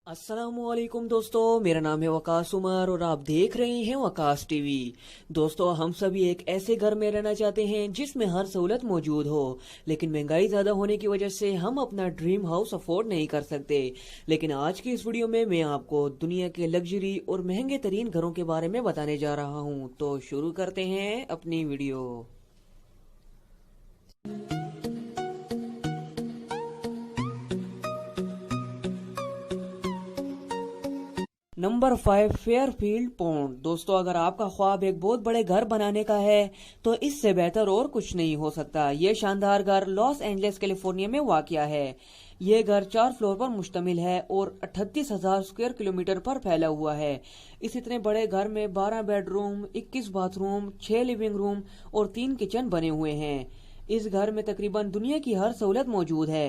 अस्सलाम वालेकुम दोस्तों, मेरा नाम है वकास उमर और आप देख रहे हैं वकास टीवी। दोस्तों, हम सभी एक ऐसे घर में रहना चाहते हैं जिसमें हर सहूलत मौजूद हो, लेकिन महंगाई ज़्यादा होने की वजह से हम अपना ड्रीम हाउस अफोर्ड नहीं कर सकते। लेकिन आज की इस वीडियो में मैं आपको दुनिया के लग्जरी और महंगे तरीन घरों के बारे में बताने जा रहा हूँ। तो शुरू करते हैं अपनी वीडियो। Number 5, Fairfield pond. दोस्तों, अगर आपका ख्वाब एक बहुत बड़े घर बनाने का है तो इससे बेहतर और कुछ नहीं हो सकता। ये शानदार घर लॉस एंजलिस कैलिफोर्निया में वाक़या है। ये घर 4 फ्लोर पर मुश्तमिल है और 38,000 स्क्वायर किलोमीटर पर फैला हुआ है। इस इतने बड़े घर में 12 बेडरूम, 21 बाथरूम, 6 लिविंग रूम और 3 किचन बने हुए हैं। इस घर में तकरीबन दुनिया की हर सहूलत मौजूद है।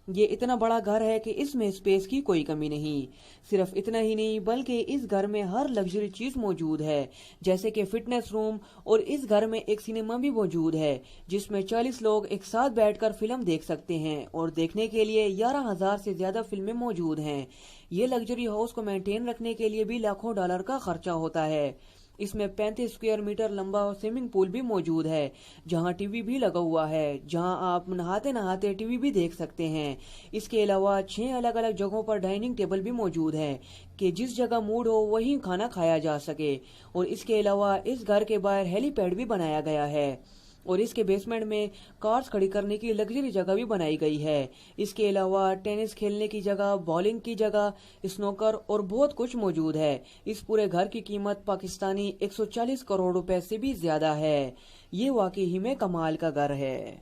ये इतना बड़ा घर है कि इसमें स्पेस की कोई कमी नहीं। सिर्फ इतना ही नहीं बल्कि इस घर में हर लग्जरी चीज मौजूद है, जैसे कि फिटनेस रूम, और इस घर में एक सिनेमा भी मौजूद है जिसमें 40 लोग एक साथ बैठकर फिल्म देख सकते हैं और देखने के लिए 11,000 से ज्यादा फिल्में मौजूद हैं। ये लग्जरी हाउस को मेंटेन रखने के लिए भी लाखों डॉलर का खर्चा होता है। इसमें 35 स्क्वायर मीटर लंबा स्विमिंग पूल भी मौजूद है, जहां टीवी भी लगा हुआ है, जहां आप नहाते नहाते टीवी भी देख सकते हैं। इसके अलावा 6 अलग अलग जगहों पर डाइनिंग टेबल भी मौजूद है कि जिस जगह मूड हो वहीं खाना खाया जा सके। और इसके अलावा इस घर के बाहर हेलीपैड भी बनाया गया है और इसके बेसमेंट में कार्स खड़ी करने की लग्जरी जगह भी बनाई गई है। इसके अलावा टेनिस खेलने की जगह, बॉलिंग की जगह, स्नोकर और बहुत कुछ मौजूद है। इस पूरे घर की कीमत पाकिस्तानी 140 करोड़ रुपए से भी ज्यादा है। ये वाकई ही में कमाल का घर है।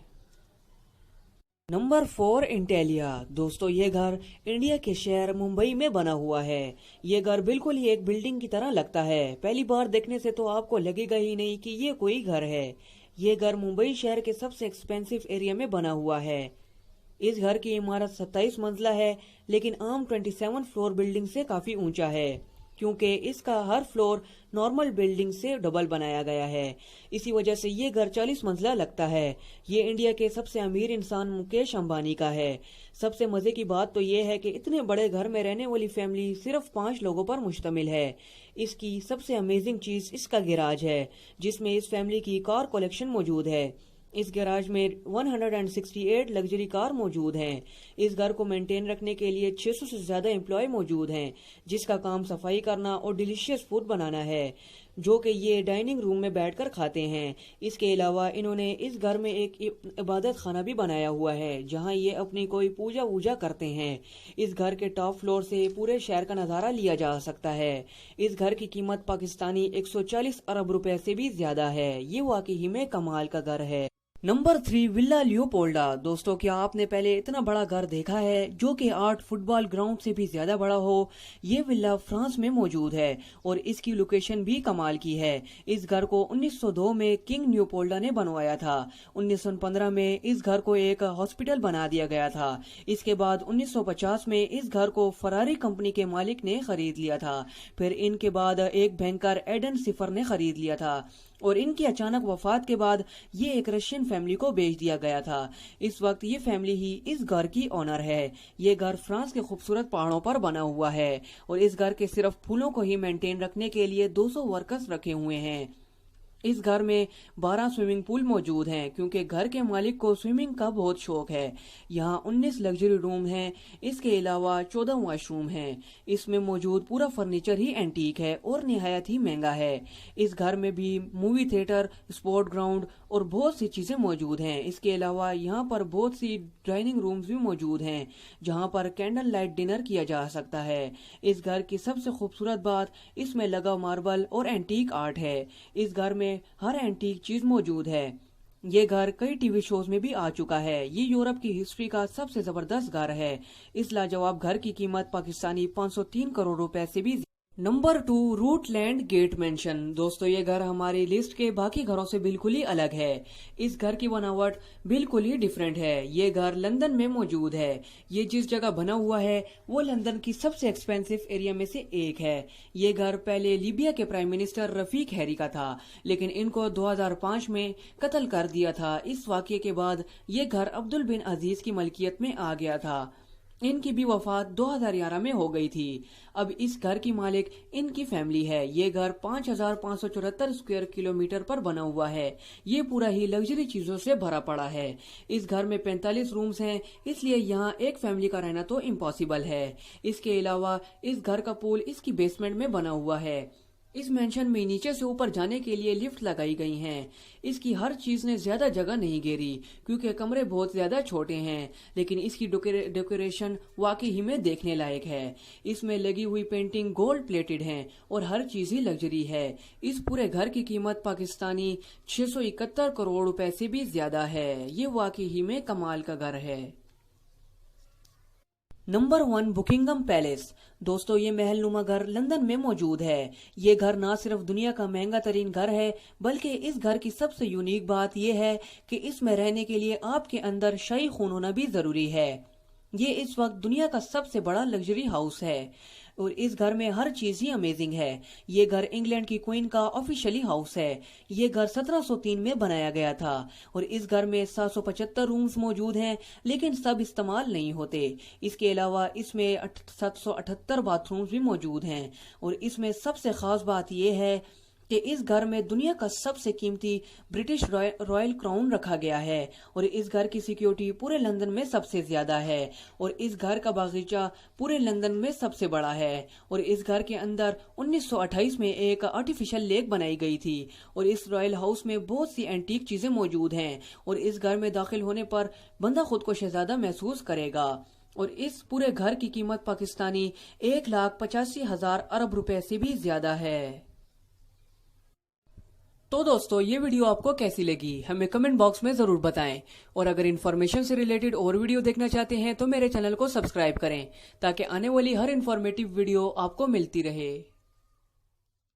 नंबर 4, इंटेलिया। दोस्तों, ये घर इंडिया के शहर मुंबई में बना हुआ है। ये घर बिल्कुल ही एक बिल्डिंग की तरह लगता है। पहली बार देखने से तो आपको लगेगा ही नहीं कि ये कोई घर है। ये घर मुंबई शहर के सबसे एक्सपेंसिव एरिया में बना हुआ है। इस घर की इमारत 27 मंजिला है, लेकिन आम 27 फ्लोर बिल्डिंग से काफी ऊंचा है, क्योंकि इसका हर फ्लोर नॉर्मल बिल्डिंग से डबल बनाया गया है। इसी वजह से ये घर 40 मंजिला लगता है। ये इंडिया के सबसे अमीर इंसान मुकेश अंबानी का है। सबसे मजे की बात तो ये है कि इतने बड़े घर में रहने वाली फैमिली सिर्फ 5 लोगों पर मुश्तमिल है। इसकी सबसे अमेजिंग चीज इसका गैराज है, जिसमें इस फैमिली की कार कलेक्शन मौजूद है। इस गैराज में 168 लग्जरी कार मौजूद हैं। इस घर को मेंटेन रखने के लिए 600 से ज्यादा एम्प्लॉय मौजूद हैं, जिसका काम सफाई करना और डिलीशियस फूड बनाना है, जो कि ये डाइनिंग रूम में बैठकर खाते हैं। इसके अलावा इन्होंने इस घर में एक इबादत खाना भी बनाया हुआ है, जहां ये अपनी कोई पूजा वूजा करते हैं। इस घर के टॉप फ्लोर से पूरे शहर का नजारा लिया जा सकता है। इस घर की कीमत पाकिस्तानी 140 अरब रुपए से भी ज्यादा है। ये वाकई ही में कमाल का घर है। Number 3, Villa Leopolda. दोस्तों, क्या आपने पहले इतना बड़ा घर देखा है जो कि 8 फुटबॉल ग्राउंड से भी ज्यादा बड़ा हो? ये विला फ्रांस में मौजूद है और इसकी लोकेशन भी कमाल की है। इस घर को 1902 में किंग लियोपोल्डा ने बनवाया था। 1915 में इस घर को एक हॉस्पिटल बना दिया गया था। इसके बाद 1950 में इस घर को फरारी कंपनी के मालिक ने खरीद लिया था। फिर इनके बाद एक बैंकर एडन सिफर ने खरीद लिया था और इनकी अचानक वफात के बाद ये एक रशियन फैमिली को बेच दिया गया था। इस वक्त ये फैमिली ही इस घर की ओनर है। ये घर फ्रांस के खूबसूरत पहाड़ों पर बना हुआ है और इस घर के सिर्फ फूलों को ही मेंटेन रखने के लिए 200 वर्कर्स रखे हुए हैं। इस घर में 12 स्विमिंग पूल मौजूद हैं, क्योंकि घर के मालिक को स्विमिंग का बहुत शौक है। यहाँ 19 लग्जरी रूम हैं। इसके अलावा 14 वॉशरूम हैं। इसमें मौजूद पूरा फर्नीचर ही एंटीक है और निहायत ही महंगा है। इस घर में भी मूवी थिएटर, स्पोर्ट ग्राउंड और बहुत सी चीजें मौजूद हैं। इसके अलावा यहाँ पर बहुत सी डाइनिंग रूम्स भी मौजूद हैं, जहाँ पर कैंडल लाइट डिनर किया जा सकता है। इस घर की सबसे खूबसूरत बात इसमें लगा मार्बल और एंटीक आर्ट है। इस घर में हर एंटीक चीज मौजूद है। ये घर कई टीवी शोज में भी आ चुका है। ये यूरोप की हिस्ट्री का सबसे जबरदस्त घर है। इस लाजवाब घर की कीमत पाकिस्तानी 503 करोड़ रुपए से भी। Number 2, Rutland Gate Mansion. दोस्तों, ये घर हमारी लिस्ट के बाकी घरों से बिल्कुल ही अलग है। इस घर की बनावट बिल्कुल ही डिफरेंट है। ये घर लंदन में मौजूद है। ये जिस जगह बना हुआ है वो लंदन की सबसे एक्सपेंसिव एरिया में से एक है। ये घर पहले लीबिया के प्राइम मिनिस्टर रफीक हैरी का था, लेकिन इनको 2005 में कत्ल कर दिया था। इस वाकये के बाद ये घर अब्दुल बिन अजीज की मलकियत में आ गया था। इनकी भी वफात 2011 में हो गई थी। अब इस घर की मालिक इनकी फैमिली है। ये घर 5,574 स्क्वायर किलोमीटर पर बना हुआ है। ये पूरा ही लग्जरी चीजों से भरा पड़ा है। इस घर में 45 रूम्स हैं, इसलिए यहाँ एक फैमिली का रहना तो इम्पॉसिबल है। इसके अलावा इस घर का पूल इसकी बेसमेंट में बना हुआ है। इस मेंशन में नीचे से ऊपर जाने के लिए लिफ्ट लगाई गई हैं। इसकी हर चीज ने ज्यादा जगह नहीं घेरी क्योंकि कमरे बहुत ज्यादा छोटे हैं, लेकिन इसकी डेकोरेशन वाकई ही में देखने लायक है। इसमें लगी हुई पेंटिंग गोल्ड प्लेटेड है और हर चीज ही लग्जरी है। इस पूरे घर की कीमत पाकिस्तानी 671 करोड़ रुपए से भी ज्यादा है। ये वाकई ही में कमाल का घर है। Number 1, Buckingham Palace. दोस्तों, ये महल नुमा घर लंदन में मौजूद है। ये घर ना सिर्फ दुनिया का महंगा तरीन घर है, बल्कि इस घर की सबसे यूनिक बात यह है कि इसमें रहने के लिए आपके अंदर शाही खून होना भी जरूरी है। ये इस वक्त दुनिया का सबसे बड़ा लग्जरी हाउस है और इस घर में हर चीज ही अमेजिंग है। ये घर इंग्लैंड की क्वीन का ऑफिशियली हाउस है। ये घर 1703 में बनाया गया था और इस घर में 775 रूम्स मौजूद हैं, लेकिन सब इस्तेमाल नहीं होते। इसके अलावा इसमें 778 बाथरूम्स भी मौजूद हैं और इसमें सबसे खास बात यह है कि इस घर में दुनिया का सबसे कीमती ब्रिटिश रॉयल क्राउन रखा गया है और इस घर की सिक्योरिटी पूरे लंदन में सबसे ज्यादा है और इस घर का बागीचा पूरे लंदन में सबसे बड़ा है और इस घर के अंदर 1928 में एक आर्टिफिशियल लेक बनाई गई थी और इस रॉयल हाउस में बहुत सी एंटीक चीजें मौजूद हैं और इस घर में दाखिल होने पर बंदा खुद को शहजादा महसूस करेगा और इस पूरे घर की कीमत पाकिस्तानी 1,85,000 अरब रुपए से भी ज्यादा है। तो दोस्तों, ये वीडियो आपको कैसी लगी हमें कमेंट बॉक्स में जरूर बताएं और अगर इन्फॉर्मेशन से रिलेटेड और वीडियो देखना चाहते हैं तो मेरे चैनल को सब्सक्राइब करें ताकि आने वाली हर इन्फॉर्मेटिव वीडियो आपको मिलती रहे।